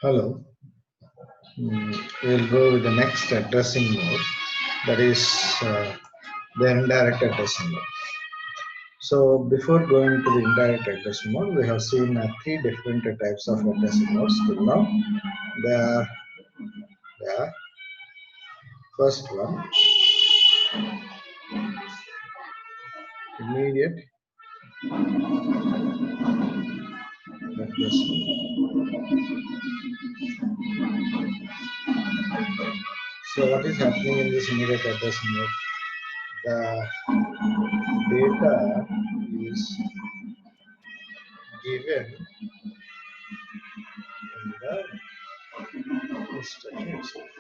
Hello. We'll go with the next addressing mode, that is the indirect addressing mode. So before going to the indirect addressing mode, we have seen three different types of addressing modes till now. The first one, immediate addressing. So what is happening in this immediate addressing mode? The data is given in the instruction itself.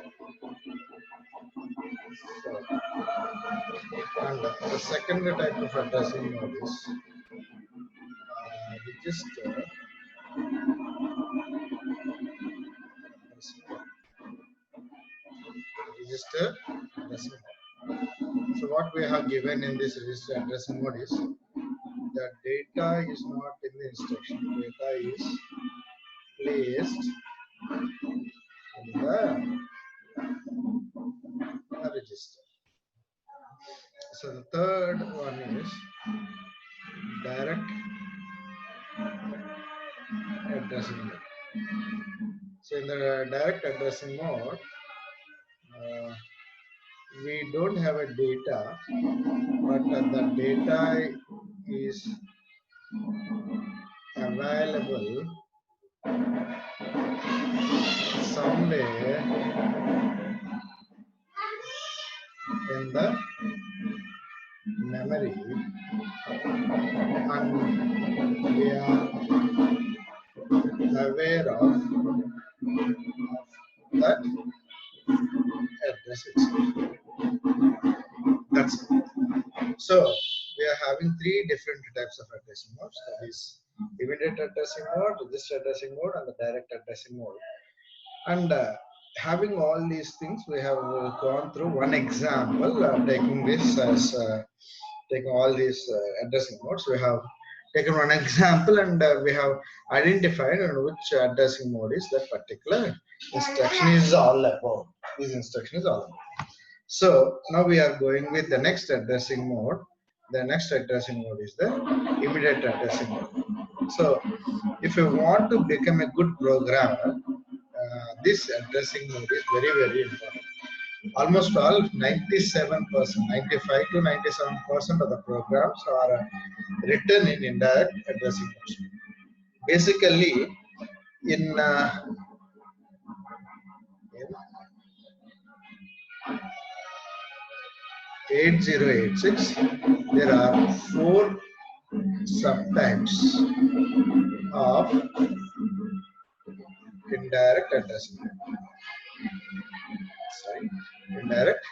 And the second type of addressing mode is register addressing mode. So what we have given in this register addressing mode is the data is not in the instruction. Data is placed in the register. So the third one is direct addressing mode. So in the direct addressing mode, we don't have a data, but the data is available somewhere in the memory, and we are aware of that address itself. That's it. So we are having three different types of addressing modes, that is immediate addressing mode, register addressing mode, and the direct addressing mode. And having all these things, we have gone through one example, taking this as taking all these addressing modes. We have taken one example, and we have identified on which addressing mode is that particular instruction is all about. This instruction is all about. So now we are going with the next addressing mode. The next addressing mode is the immediate addressing mode. So if you want to become a good programmer, this addressing mode is very, very important. Almost all 97%, 95 to 97% of the programs are written in indirect addressing mode. Basically, in 8086, there are 4 subtypes of indirect addressing mode. Sorry, indirect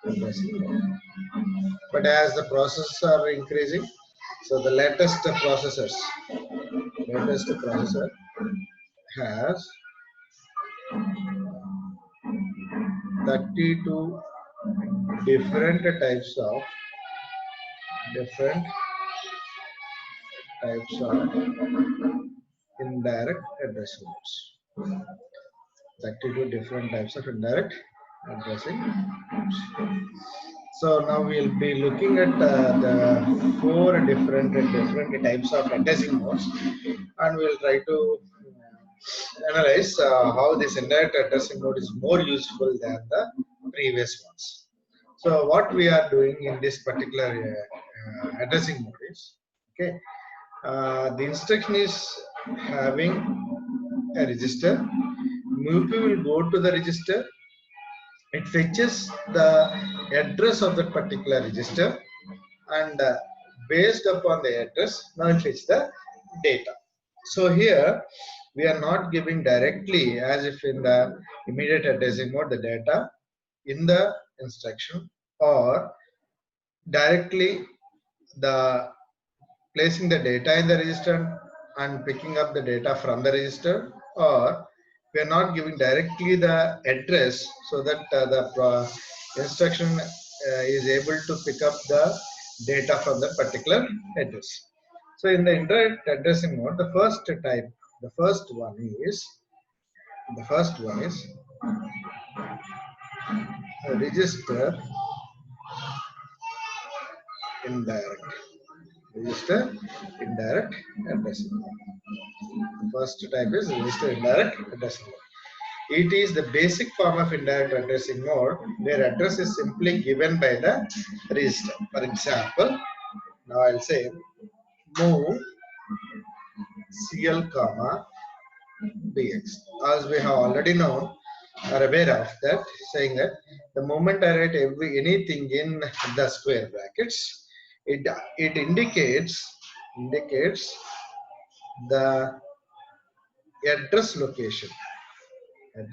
addressing mode. But as the processors are increasing, so the latest processor has 32 different types of indirect addressing modes. 32 different types of indirect addressing modes. So now we'll be looking at the 4 different types of addressing modes, and we'll try to analyze how this indirect addressing mode is more useful than the previous ones. So what we are doing in this particular addressing mode is, okay, the instruction is having a register. MUP will go to the register. It fetches the address of that particular register, and based upon the address, now it fetches the data. So here we are not giving directly, as if in the immediate addressing mode, the data in the instruction, or directly the placing the data in the register and picking up the data from the register, or we are not giving directly the address, so that the instruction is able to pick up the data from that particular address. So in the indirect addressing mode, the first type, The first one is register indirect. Register indirect addressing mode. First type is register indirect addressing mode. It is the basic form of indirect addressing mode where address is simply given by the register. For example, now I'll say move CL comma BX. As we have already known, are aware of that, saying that the moment I write anything in the square brackets, it indicates the address location. It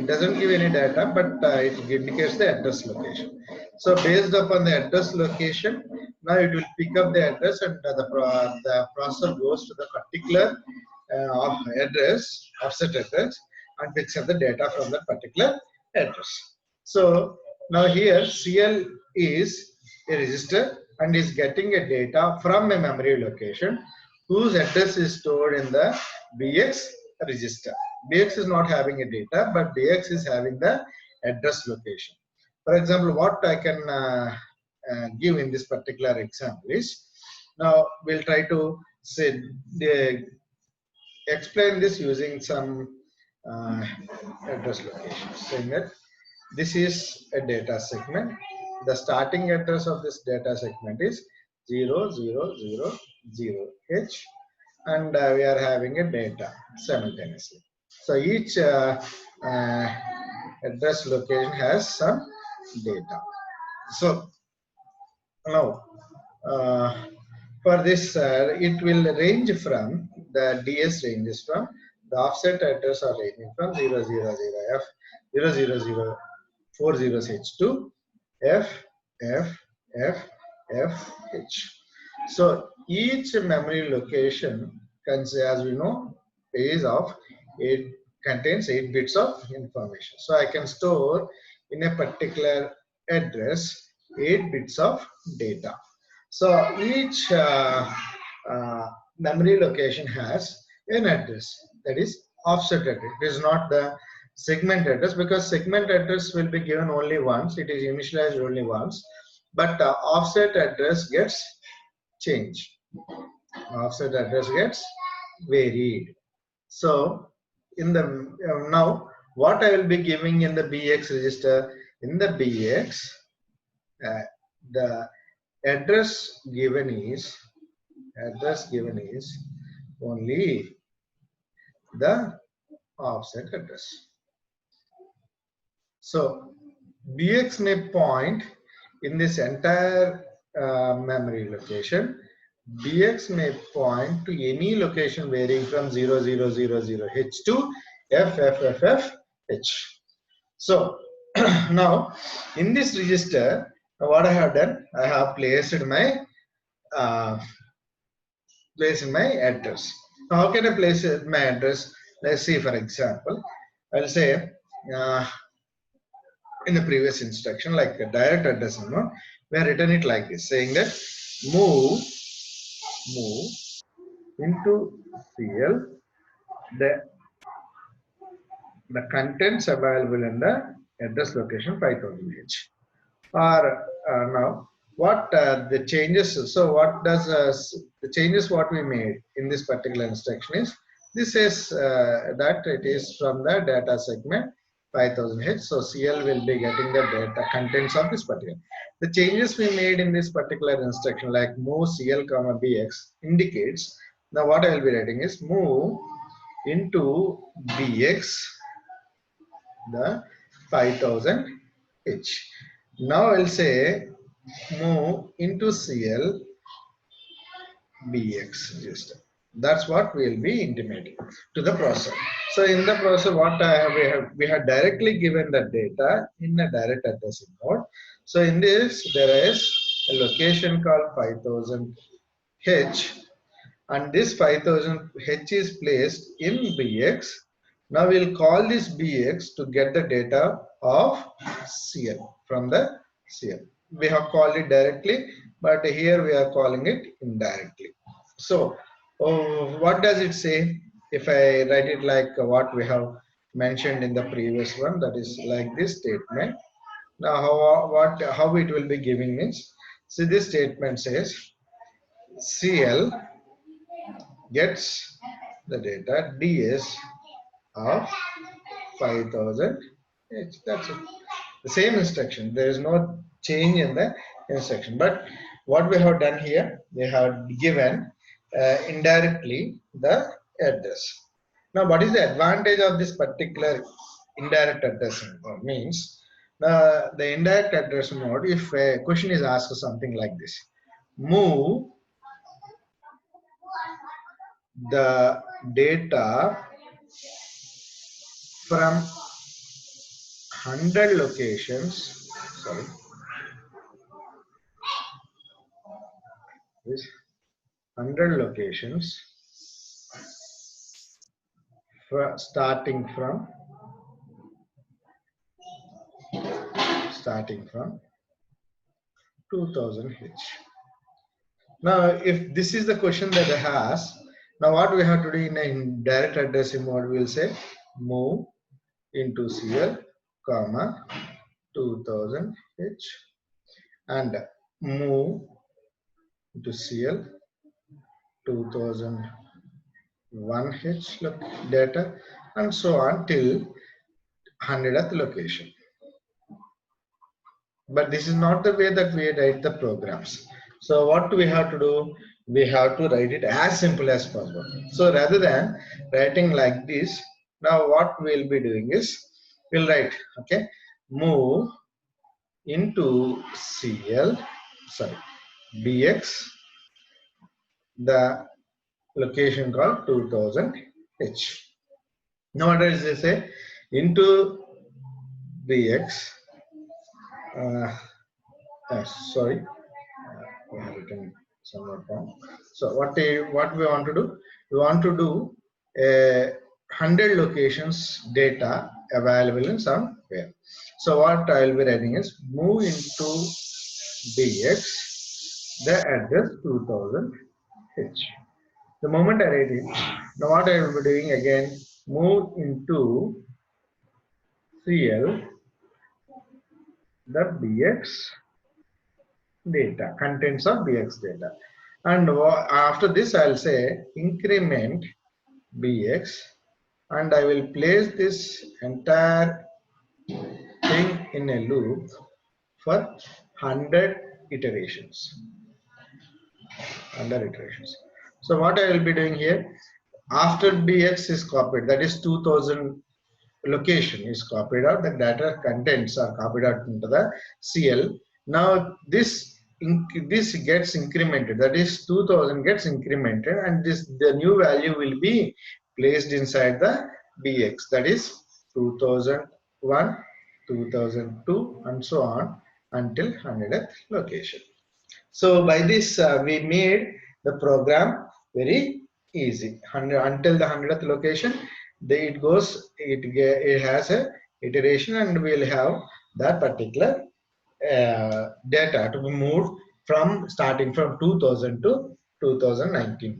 doesn't give any data, but it indicates the address location. So based upon the address location, now it will pick up the address, and the processor goes to the particular offset address, and picks up the data from that particular address. So now here CL is a register and is getting a data from a memory location whose address is stored in the BX register. BX is not having a data, but BX is having the address location. For example, what I can give in this particular example is, now we'll try to say explain this using some address locations, saying that this is a data segment. The starting address of this data segment is 0000H, and we are having a data simultaneously. So each address location has some data. So now for this it will range from the DS ranges from the offset address are ranging from 000F 00040H to FFFH. So each memory location as we know contains 8 bits of information. So I can store in a particular address 8 bits of data. So each memory location has an address, that is offset address. It is not the segment address, because segment address will be given only once. It is initialized only once, but offset address gets changed. Offset address gets varied. So in the now what I will be giving in the BX register, in the BX the address given is only the offset address. So BX may point in this entire memory location. BX may point to any location varying from 0000H to FFFFH. So now in this register, what I have done, I have placed my address. Now how can I place my address? Let's see, for example, I'll say in the previous instruction, like a direct addressing mode, we have written it like this, saying that move into CL the contents available in the address location 5000H. Or now what the changes, so what does the changes what we made in this particular instruction is, this is that it is from the data segment 5000H. So CL will be getting the data contents of this particular. The changes we made in this particular instruction, like move CL comma BX, indicates, now what I will be writing is move into BX the 5000H. Now I'll say move into CL BX register. That's what we'll be intimating to the processor. So in the processor, what we have directly given the data in a direct addressing mode. So in this, there is a location called 5000H, and this 5000H is placed in BX. Now we'll call this BX to get the data of CL from the CL. We have called it directly, but here we are calling it indirectly. So Oh, what does it say? If I write it like what we have mentioned in the previous one, that is like this statement. Now, how it will be giving means, see this statement says CL gets the data DS of 5000 H. That's it. The same instruction. There is no change in the instruction. But what we have done here, we have given indirectly the address. Now, what is the advantage of this particular indirect addressing mode? Means the indirect address mode, if a question is asked something like this, move the data from 100 locations, sorry, this 100 locations starting from 2000 H. Now, if this is the question that it has, now what we have to do in a direct addressing mode, we'll say move into CL, comma 2000 H, and move into CL 2001 H data, and so on till 100th location. But this is not the way that we write the programs. So what we have to do? We have to write it as simple as possible. So rather than writing like this, now what we'll be doing is we'll write, okay, move into CL, sorry, BX, the location called 2000 H. Now what does it say? Into BX, sorry, we have written somewhat wrong. So what we want to do? We want to do a 100 locations data available in somewhere. So what I will be writing is move into BX the address 2000 H. The moment I write it, now what I will be doing again, move into CL the BX data, contents of BX data. And after this, I'll say increment BX, and I will place this entire thing in a loop for 100 iterations. 100 iterations. So what I will be doing here, after BX is copied, that is 2000 location is copied out, the data contents are copied out into the CL. Now this gets incremented, that is 2000 gets incremented, and the new value will be placed inside the BX, that is 2001, 2002, and so on until 100th location. So by this we made the program very easy. Until the 100th location, it has a iteration, and we'll have that particular data to be moved from starting from 2000 to 2019.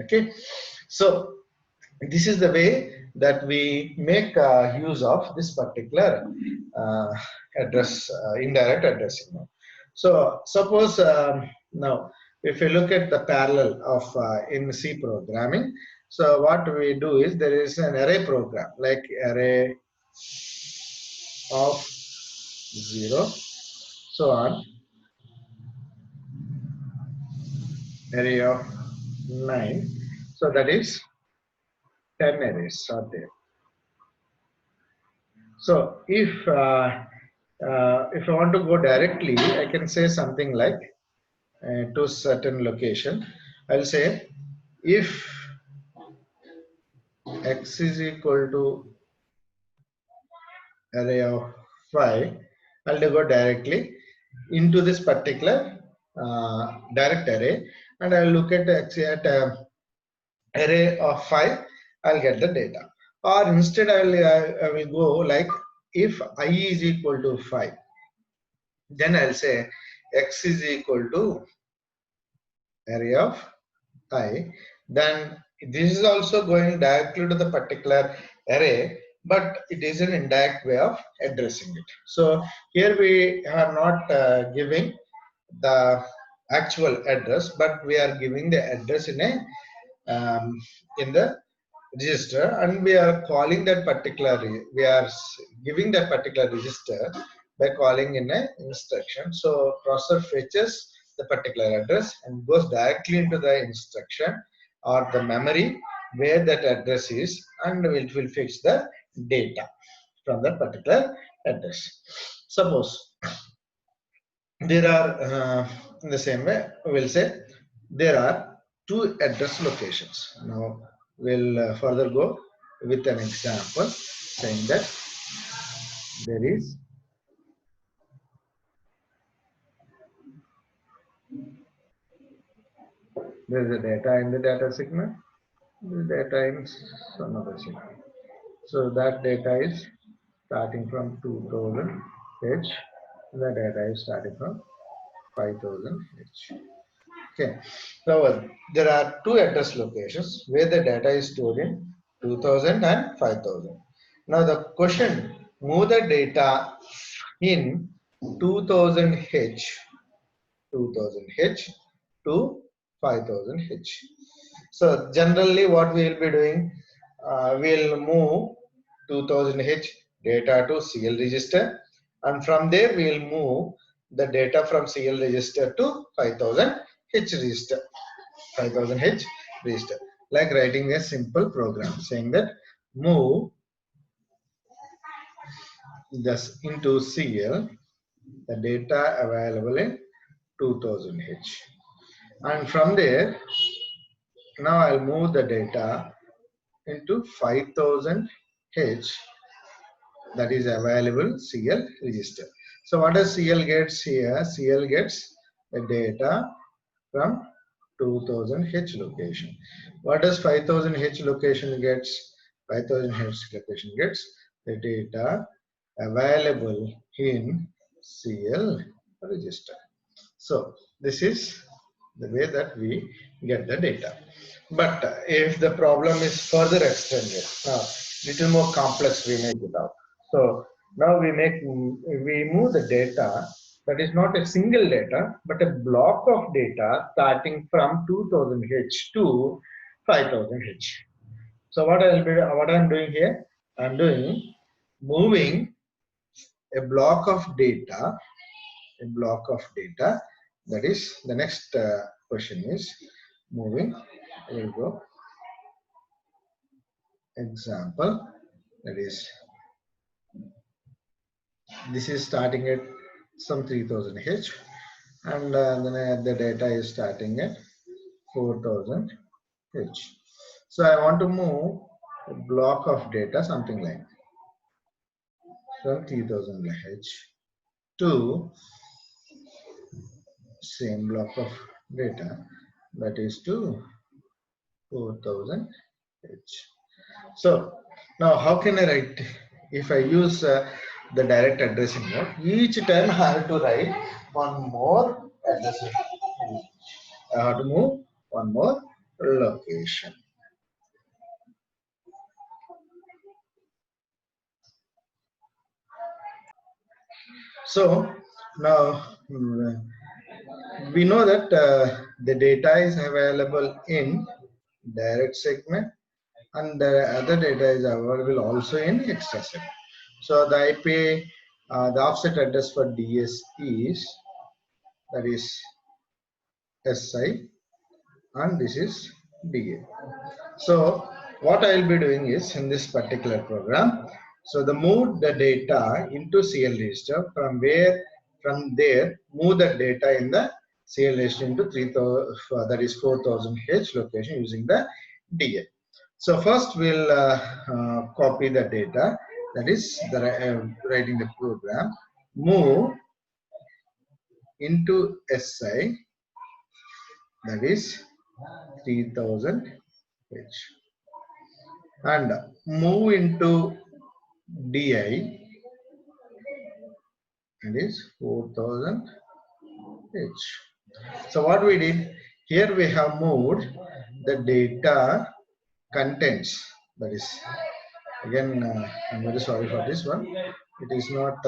Okay, so this is the way that we make use of this particular indirect addressing. So suppose now if you look at the parallel of in C programming, so what we do is there is an array program like array of 0, so on, array of 9, so that is 10 arrays are there. So if I want to go directly, I can say something like to certain location. I'll say if x is equal to array of 5, I'll go directly into this particular direct array, and I'll look at at array of 5. I'll get the data. Or instead, I will go like if I is equal to 5, then I'll say x is equal to array of I, then this is also going directly to the particular array, but it is an indirect way of addressing it. So here we are not giving the actual address, but we are giving the address in the register, and we are calling that particular, we are giving that particular register by calling in a instruction. So processor fetches the particular address and goes directly into the instruction or the memory where that address is, and it will fetch the data from that particular address. Suppose there are in the same way we will say there are two address locations. Now we'll further go with an example saying that there is a data in the data segment, the data in some other segment. So that data is starting from 2000 H, the data is starting from 5000 H. Okay, so there are two address locations where the data is stored in 2000 and 5000. Now the question, move the data in 2000H to 5000H. So generally what we will be doing, we'll move 2000H data to CL register, and from there we will move the data from CL register to 5000H register. 5000H register, like writing a simple program saying that move this into CL the data available in 2000H, and from there now I'll move the data into 5000H that is available CL register. So what does CL gets here? CL gets the data from 2000H location. What does 5000H location gets? 5000H location gets the data available in CL register. So this is the way that we get the data. But if the problem is further extended, now little more complex we make it out. So now we move the data that is not a single data but a block of data starting from 2000H to 5000H. So what I'm doing here, I'm doing moving a block of data, that is the next question is moving. Here we go. Example, that is this is starting at some 3000H, and then the data is starting at 4000H. So I want to move a block of data something like from 3000H to same block of data, that is to 4000H. So now how can I write? If I use the direct addressing mode, each time I have to write one more addressing. I have to move one more location. So now we know that the data is available in direct segment, and the other data is available also in extra segment. So the IP, the offset address for DS is, that is SI, and this is DA. So what I will be doing is in this particular program, so the move the data into CL register, from there move the data in the CL register into 3000, that is 4000H location using the DA. So first we'll copy the data, that is writing the program, move into SI, that is 3000H, and move into DI, that is 4000H. So what we did here, we have moved the data contents. That is, again, I'm very sorry for this one. It is not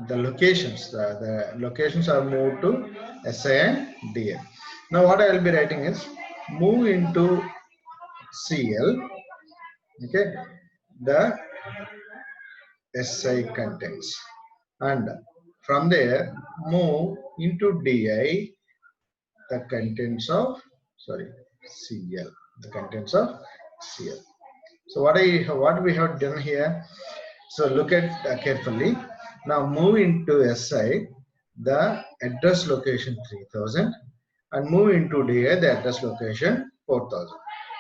the locations. The locations are moved to SI and DL. Now what I will be writing is move into CL. Okay, the SI contents, and from there move into DI the contents of CL, the contents of CL. So what we have done here, so look at carefully. Now move into SI the address location 3000 and move into DI the address location 4000.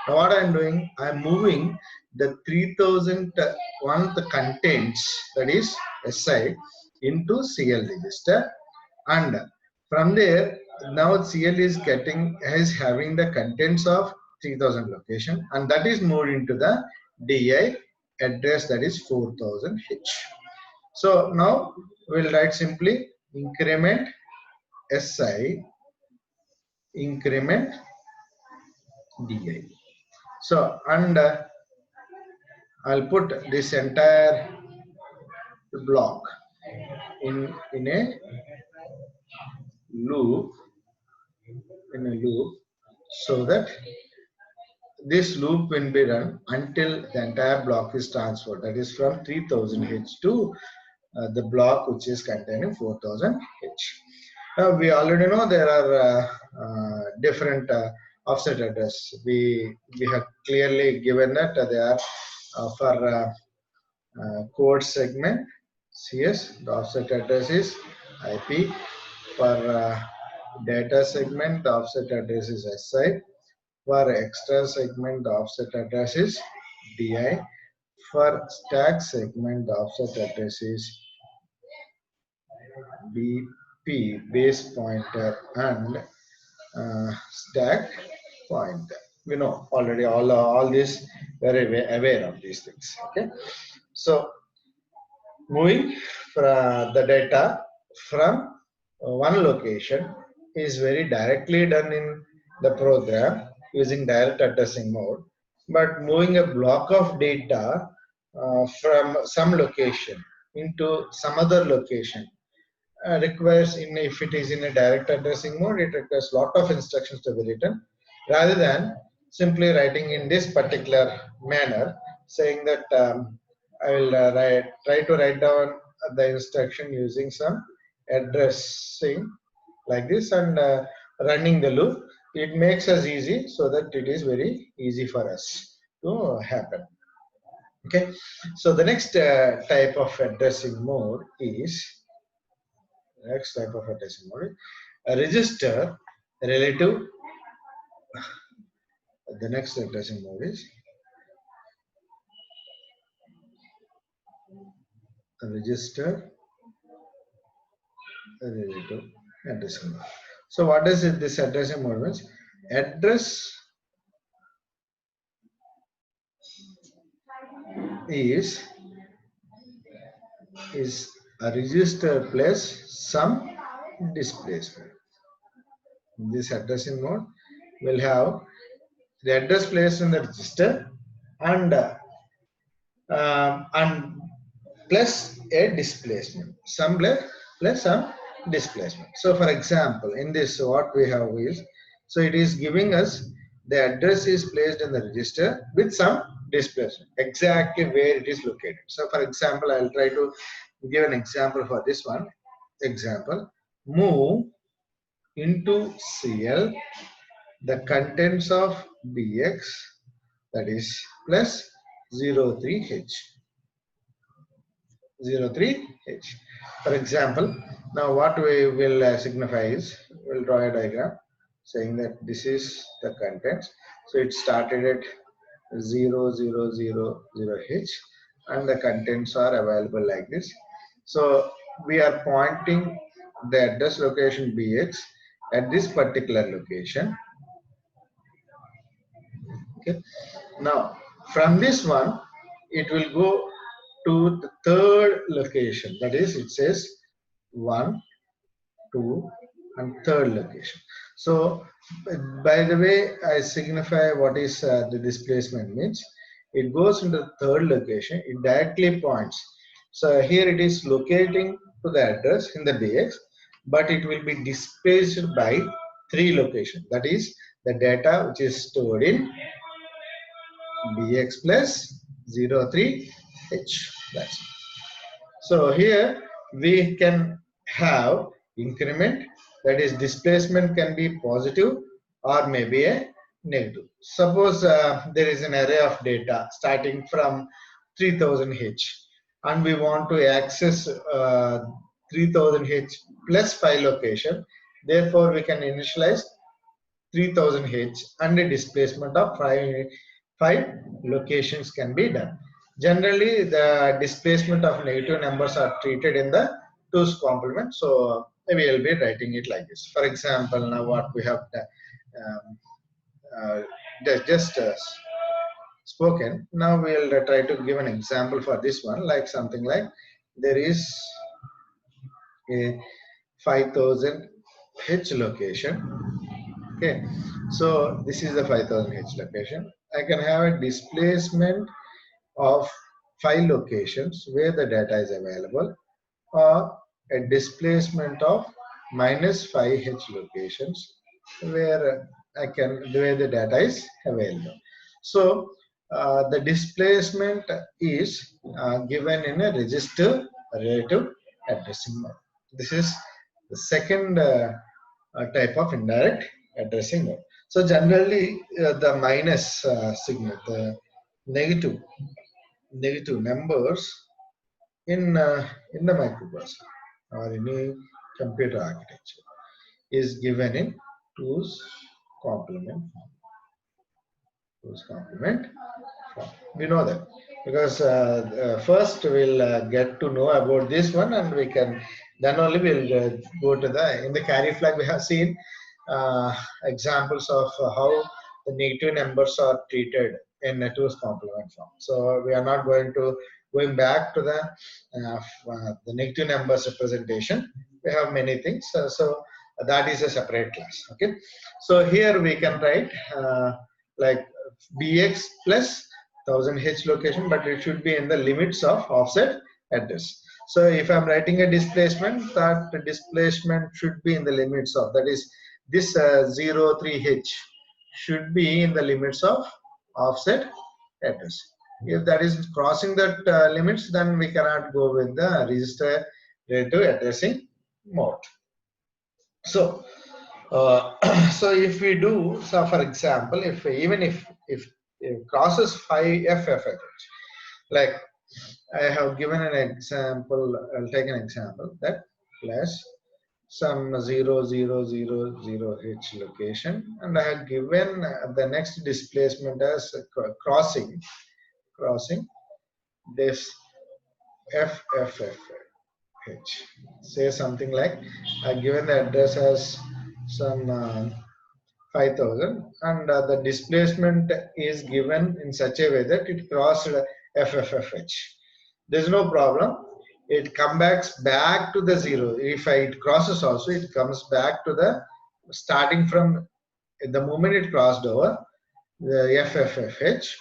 Now what I am doing, I am moving the 3000 one of the contents, that is SI, into CL register, and from there now CL is having the contents of 3000 location, and that is moved into the DI address, that is 4000H. So now we'll write simply increment SI, increment DI. So, and I'll put this entire block in a loop, so that this loop will be run until the entire block is transferred, that is from 3000H to the block which is containing 4000H. Now we already know there are different offset address. We have clearly given that they are for code segment CS, the offset address is IP. For data segment, the offset address is SI. For extra segment, the offset address is DI. For stack segment, the offset address is BP, base pointer, and stack pointer. We know already all this, very aware of these things. Okay, so moving the data from one location is very directly done in the program using direct addressing mode, but moving a block of data from some location into some other location requires, if it is in a direct addressing mode, it requires lot of instructions to be written, rather than simply writing in this particular manner, saying that I will try to write down the instruction using some addressing like this and running the loop. It makes us easy, so that it is very easy for us to happen. Okay, so the next type of addressing mode is a register relative. The next addressing mode is a register relative addressing mode. So what does this addressing mode means? Address is a register plus some displacement. This addressing mode will have the address placed in the register and plus a displacement, some plus some displacement. So for example, in this what we have is, so it is giving us the address is placed in the register with some displacement, exactly where it is located. So for example, I will try to give an example for this one. Example, move into CL the contents of BX, that is plus 03H. 03H. For example, now what we will signify is, we'll draw a diagram saying that this is the contents. So it started at 0000H and the contents are available like this. So we are pointing the address location BX at this particular location. Okay. Now from this one, it will go to the third location. That is, it says 1, 2, and third location. So by the way, I signify what is the displacement means. It goes into the third location. It directly points. So here it is locating to the address in the BX, but it will be displaced by three locations. That is the data which is stored in BX plus 03H. That's it. So here we can have increment, that is displacement can be positive or maybe a negative. Suppose there is an array of data starting from 3000H and we want to access 3000H plus 5 location. Therefore, we can initialize 3000H and a displacement of 5 locations can be done. Generally, the displacement of negative numbers are treated in the 2's complement. So we will be writing it like this. For example, now what we have um, uh, just spoken. Now we will try to give an example for this one, like something like there is a 5000 H location. Okay, so this is the 5000 H location. I can have a displacement of 5 locations where the data is available, or a displacement of minus 5 H locations where where the data is available. So the displacement is given in a register relative addressing mode. This is the second type of indirect addressing mode. So generally the minus signal, the negative numbers in the microprocessor or any computer architecture is given in 2's complement form. 2's complement form. We know that because first we'll get to know about this one, and we can then only we'll go to the in the carry flag. We have seen examples of how the negative numbers are treated in a 2's complement form. So we are not going back to the negative numbers representation. We have many things. So that is a separate class. Okay. So here we can write like BX plus 1000H location, but it should be in the limits of offset address. So if I'm writing a displacement, that displacement should be in the limits of, that is this 03H should be in the limits of offset address. If that is crossing that limits, then we cannot go with the register relative addressing mode. So so if we do, so for example, if it crosses 5 FFH, like I have given an example, I'll take an example that plus some 0000H location, and I have given the next displacement as crossing this FFFH. Say something like I've given the address as some 5000, and the displacement is given in such a way that it crossed FFFH. There's no problem. It comes back to the zero. If it crosses also, it comes back to the starting from the moment it crossed over the FFFH,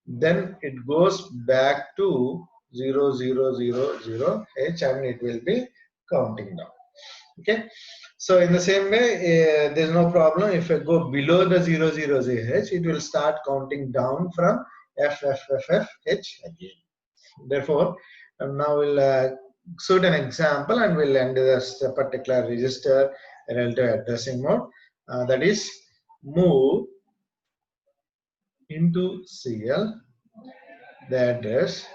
then it goes back to 0000H and it will be counting down. Okay, so in the same way, there's no problem. If I go below the 0000H, it will start counting down from FFFH again. Therefore, now we'll shoot an example and we'll end this particular register relative addressing mode. That is move into CL the address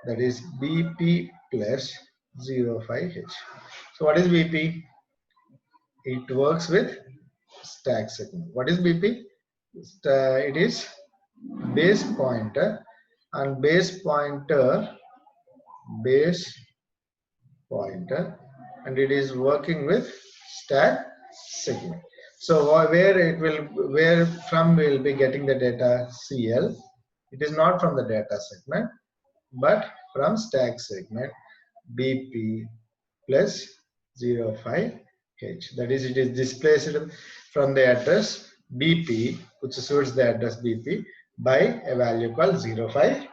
that is BP plus 05H. So what is BP? It works with stack segment. What is BP? It is base pointer, and base pointer, and it is working with stack segment. So where from we will be getting the data CL. It is not from the data segment, but from stack segment BP plus 05 That is, it is displaced from the address BP, which suits the address BP, by a value called 05H.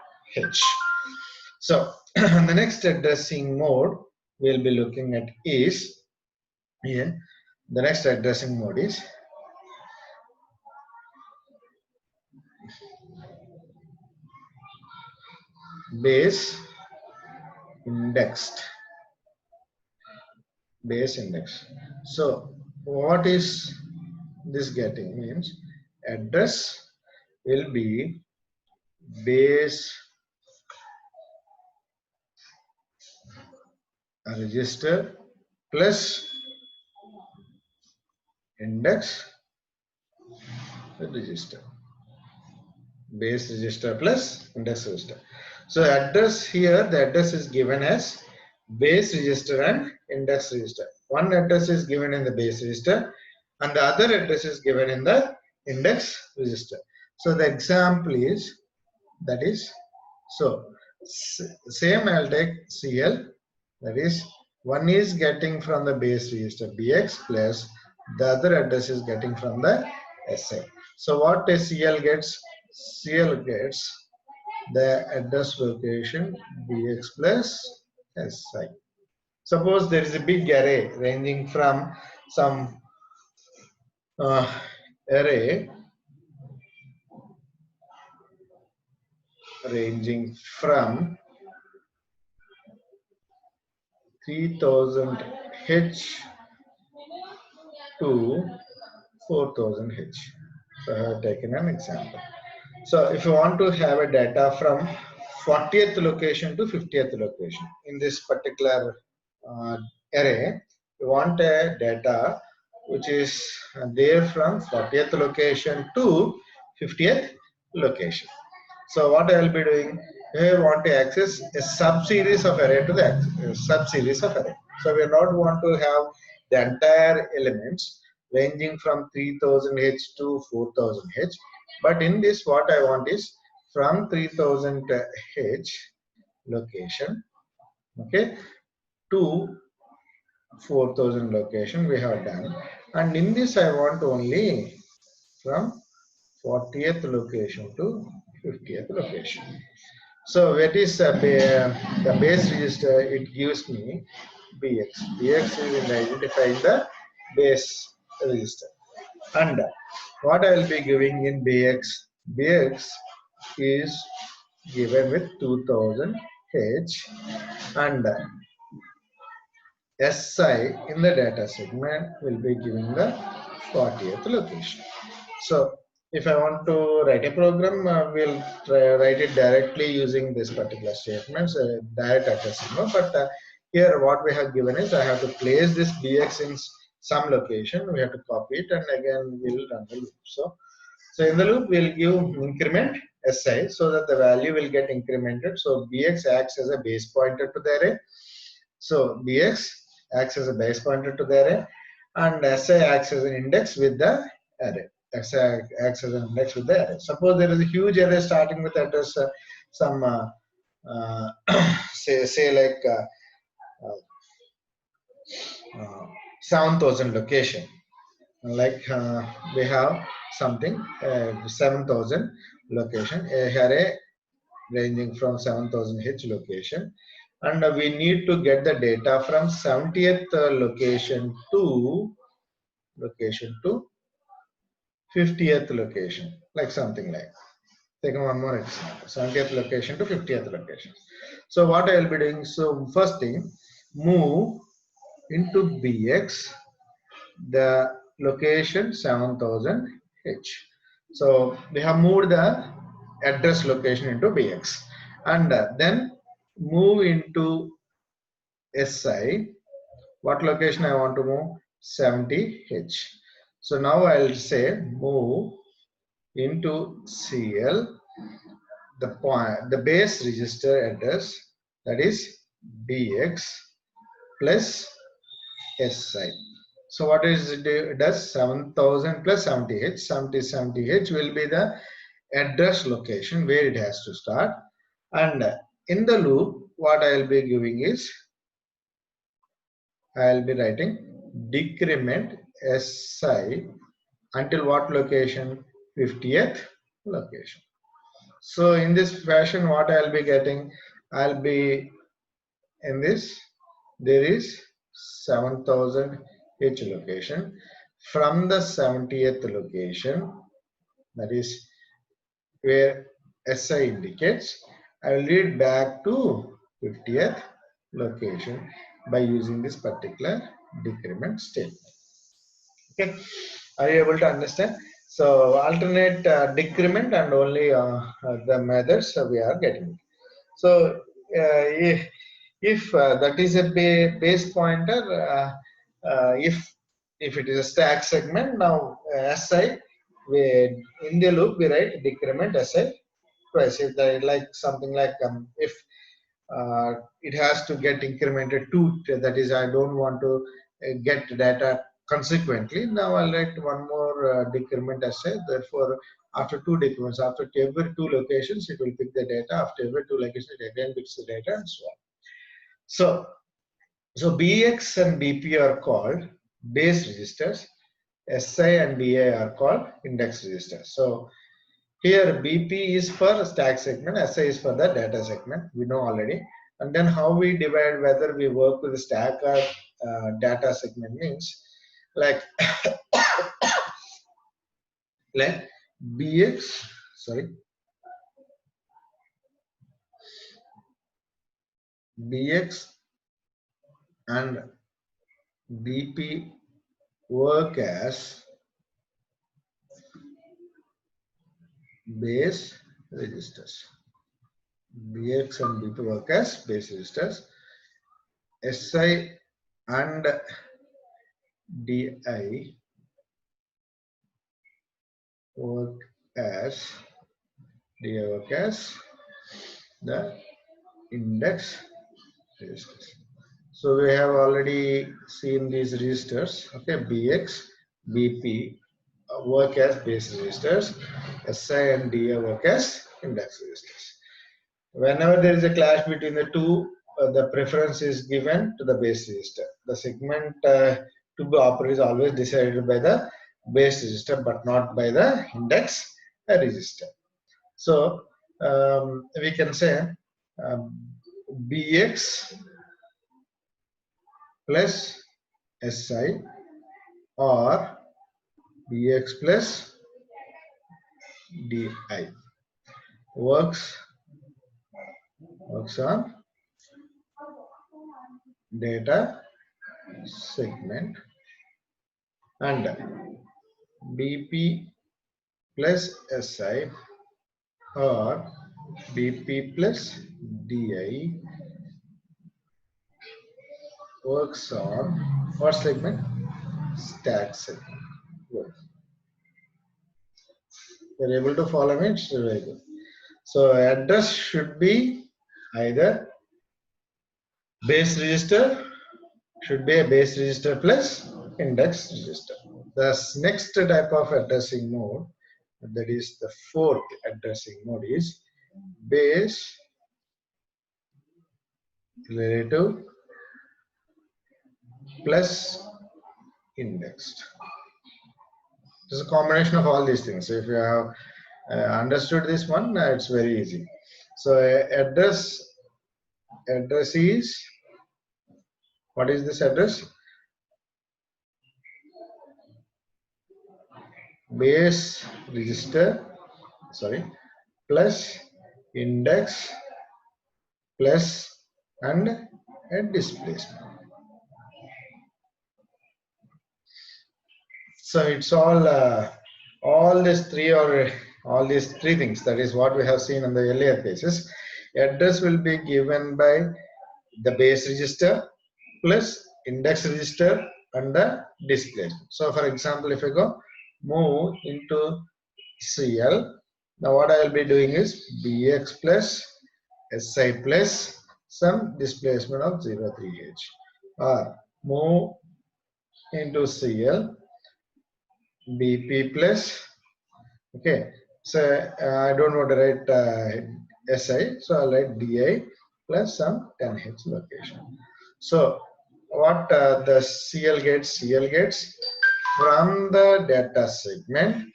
So the next addressing mode we'll be looking at is here. The next addressing mode is base indexed. Base index. So what is this getting? Means address will be base register plus index register. Base register plus index register. So address here, the address is given as base register and index register. One address is given in the base register and the other address is given in the index register. So the example is, that is, so same I'll take CL, that is, one is getting from the base register BX plus the other address is getting from the SI. So what a CL gets? CL gets the address location BX plus SI. Suppose there is a big array ranging from some array ranging from 3000H to 4000H. So I have taken an example. So if you want to have a data from 40th location to 50th location in this particular array, you want a data which is there from 40th location to 50th location. So what I will be doing, I want to access a sub-series of array to the sub-series of array. So we not want to have the entire elements ranging from 3000H to 4000H. But in this, what I want is from 3000H location, okay, to 4000 location we have done. And in this, I want only from 40th location to 50th location. So what is the base register? It gives me BX. BX is in identifying the base register. And what I will be giving in BX? BX is given with 2000H and SI in the data segment will be giving the 40th location. So if I want to write a program, we'll write it directly using this particular statements, direct addressing. But here what we have given is I have to place this BX in some location. We have to copy it and again we'll run the loop. So in the loop we'll give increment SI so that the value will get incremented. So BX acts as a base pointer to the array. So BX acts as a base pointer to the array and SI acts as an index with the array. SI acts as an index with the array. Suppose there is a huge array starting with address some say like 7000 location. Like we have something 7000 location, a array ranging from 7000H location, and we need to get the data from 70th location to 50th location, like something like. Take one more example, 70th location to 50th location. So what I will be doing, so first thing, move into BX the location 7000H. So we have moved the address location into BX and then move into SI. What location I want to move? 70H. So now I'll say move into CL the base register address, that is BX plus SI. So what is it does? 7000 plus 70H. 70H will be the address location where it has to start. And in the loop, what I will be giving is, I will be writing decrement SI until what location? 50th location. So in this fashion, what I'll be getting, I'll be in this, there is 7000 H location. From the 70th location, that is where SI indicates, I will read back to 50th location by using this particular decrement statement. Okay, are you able to understand? So alternate decrement and only the methods we are getting. So if that is a base pointer, if it is a stack segment, now SI, in the loop we write decrement SI twice. If they like something like if it has to get incremented to, that is, I don't want to get data consequently. Now I'll write one more decrement SI. Therefore, after two decrements, after every two locations, it will pick the data. After every two locations, it again picks the data, and so on. So BX and BP are called base registers. SI and DI are called index registers. So here BP is for stack segment, SI is for the data segment. We know already. And then how we divide whether we work with stack or data segment means like like BX, sorry, BX and BP work as base registers. BX and BP work as base registers. SI and DI work as the index registers. So we have already seen these registers. Okay, BX, BP work as base registers. SI and DI work as index registers. Whenever there is a clash between the two, the preference is given to the base register. The segment to be operated is always decided by the base register, but not by the index register. So we can say BX plus SI or BX plus DI works on data segment, and BP plus SI or BP plus DI works on what segment? Stack segment. Good. You're able to follow me? It's very good. So address should be either base register, should be a base register plus index register. The next type of addressing mode, that is the fourth addressing mode, is base relative plus indexed. It's a combination of all these things. So if you have understood this one, it's very easy. So address is, what is this address? Base register, sorry, plus index plus and a displacement. So it's all these three things. That is what we have seen in the earlier cases. Address will be given by the base register plus index register and the displacement. So for example, if I go move into CL, now what I will be doing is BX plus SI plus some displacement of 03H, or move into CL, BP plus, okay, so I don't want to write SI, so I'll write DI plus some 10H location. So what the CL gets from the data segment,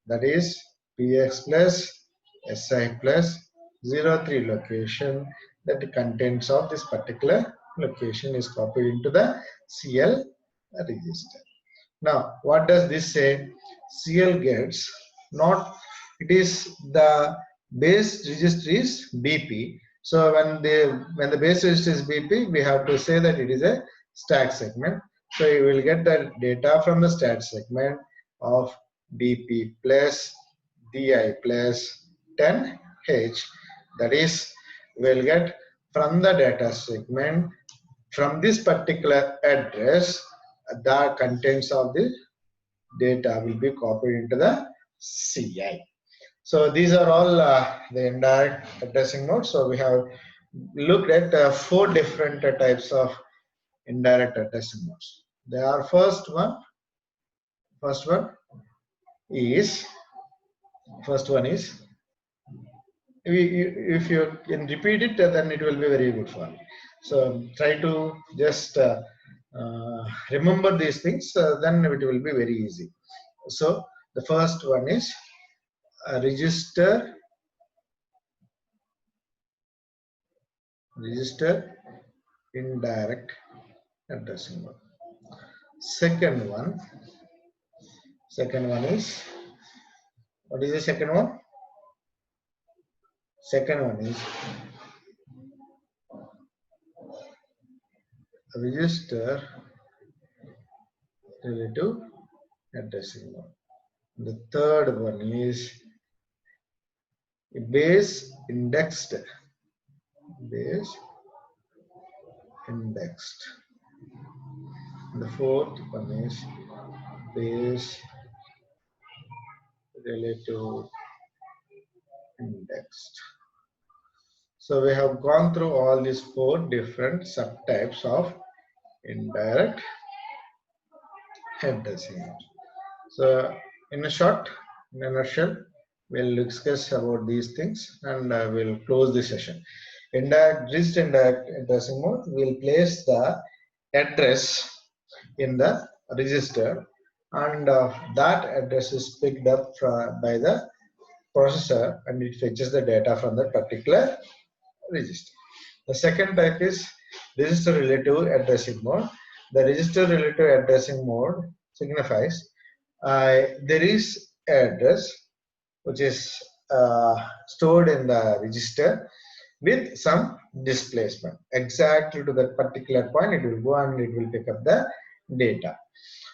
that is PX plus SI plus 03 location, that the contents of this particular location is copied into the CL register. Now, what does this say? CL gets not, it is the base register is BP. So when the base register is BP, we have to say that it is a stack segment. So you will get the data from the stack segment of BP plus DI plus 10H. That is, we'll get from the data segment from this particular address, the contents of the data will be copied into the CI. So these are all the indirect addressing modes. So we have looked at 4 different types of indirect addressing modes. There are first one is if you can repeat it, then it will be very good for me. So try to just remember these things, then it will be very easy. So the first one is register indirect addressing mode. Second one is, what is the second one? Second one is register relative addressing mode. The third one is base indexed. The fourth one is base relative indexed. So we have gone through all these 4 different subtypes of indirect addressing. So in a nutshell, we'll discuss about these things and we'll close the session. Register indirect addressing mode will place the address in the register, and that address is picked up by the processor and it fetches the data from that particular register. The second type is register relative addressing mode. The register relative addressing mode signifies there is an address which is stored in the register with some displacement. Exactly to that particular point, it will go and it will pick up the data.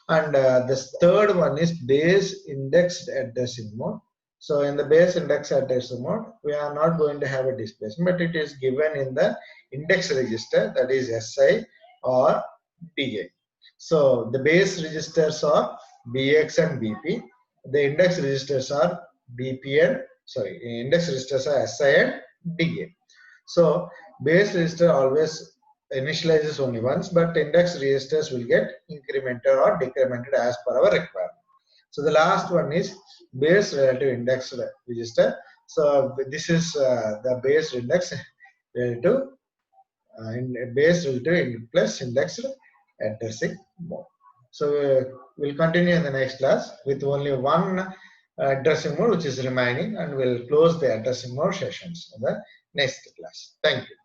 And this third one is base indexed addressing mode. So in the base index addressing mode, we are not going to have a displacement, but it is given in the index register, that is SI or DA. So the base registers are BX and BP. The index registers are index registers are SI and DA. So base register always initializes only once, but index registers will get incremented or decremented as per our requirement. So the last one is base relative index register. So this is the base index relative base relative plus indexed addressing mode. So we'll continue in the next class with only one addressing mode which is remaining, and we'll close the addressing mode sessions in the next class. Thank you.